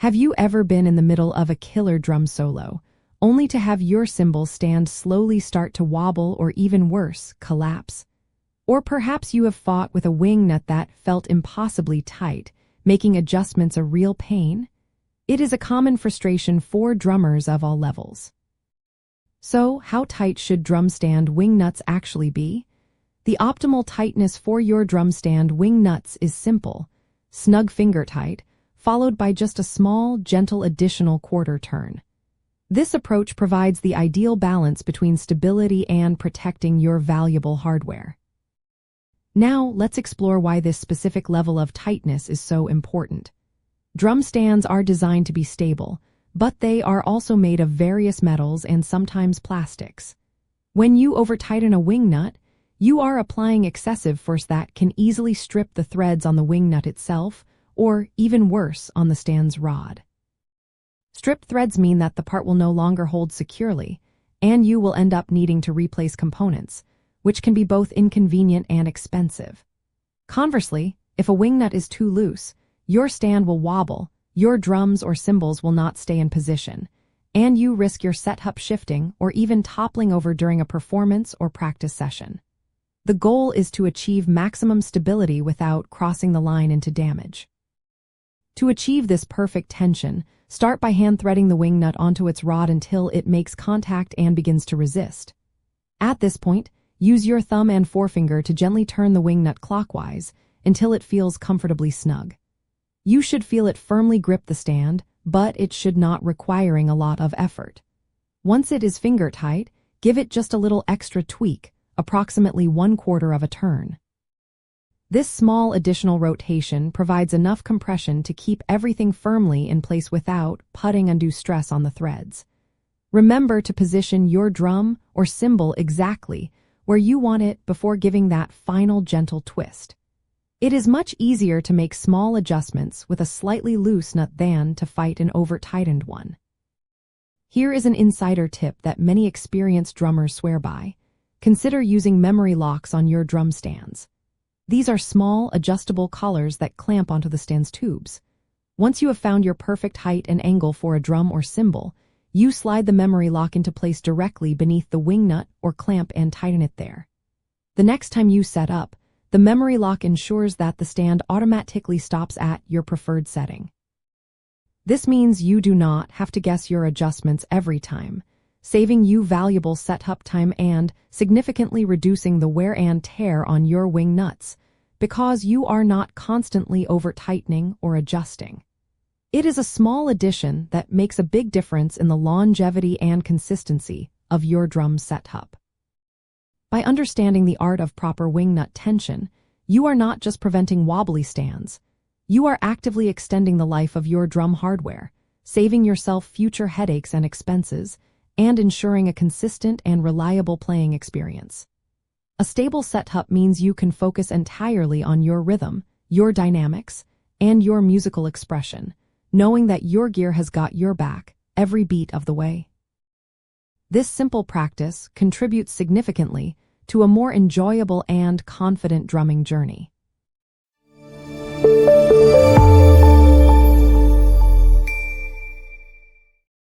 Have you ever been in the middle of a killer drum solo, only to have your cymbal stand slowly start to wobble or even worse, collapse? Or perhaps you have fought with a wing nut that felt impossibly tight, making adjustments a real pain? It is a common frustration for drummers of all levels. So, how tight should drum stand wing nuts actually be? The optimal tightness for your drum stand wing nuts is simple: snug finger tight, followed by just a small, gentle additional quarter turn. This approach provides the ideal balance between stability and protecting your valuable hardware. Now, let's explore why this specific level of tightness is so important. Drum stands are designed to be stable, but they are also made of various metals and sometimes plastics. When you over-tighten a wing nut, you are applying excessive force that can easily strip the threads on the wing nut itself, or even worse, on the stand's rod. Stripped threads mean that the part will no longer hold securely, and you will end up needing to replace components, which can be both inconvenient and expensive. Conversely, if a wing nut is too loose, your stand will wobble, your drums or cymbals will not stay in position, and you risk your setup shifting or even toppling over during a performance or practice session. The goal is to achieve maximum stability without crossing the line into damage. To achieve this perfect tension, start by hand threading the wing nut onto its rod until it makes contact and begins to resist. At this point, use your thumb and forefinger to gently turn the wing nut clockwise until it feels comfortably snug. You should feel it firmly grip the stand, but it should not requiring a lot of effort. Once it is finger tight, give it just a little extra tweak, approximately 1/4 of a turn. This small additional rotation provides enough compression to keep everything firmly in place without putting undue stress on the threads. Remember to position your drum or cymbal exactly where you want it before giving that final gentle twist. It is much easier to make small adjustments with a slightly loose nut than to fight an over-tightened one. Here is an insider tip that many experienced drummers swear by. Consider using memory locks on your drum stands. These are small, adjustable collars that clamp onto the stand's tubes. Once you have found your perfect height and angle for a drum or cymbal, you slide the memory lock into place directly beneath the wing nut or clamp and tighten it there. The next time you set up, the memory lock ensures that the stand automatically stops at your preferred setting. This means you do not have to guess your adjustments every time, saving you valuable setup time and significantly reducing the wear and tear on your wing nuts, because you are not constantly over-tightening or adjusting. It is a small addition that makes a big difference in the longevity and consistency of your drum setup. By understanding the art of proper wing nut tension, you are not just preventing wobbly stands, you are actively extending the life of your drum hardware, saving yourself future headaches and expenses, and ensuring a consistent and reliable playing experience. A stable setup means you can focus entirely on your rhythm, your dynamics, and your musical expression, knowing that your gear has got your back every beat of the way. This simple practice contributes significantly to a more enjoyable and confident drumming journey.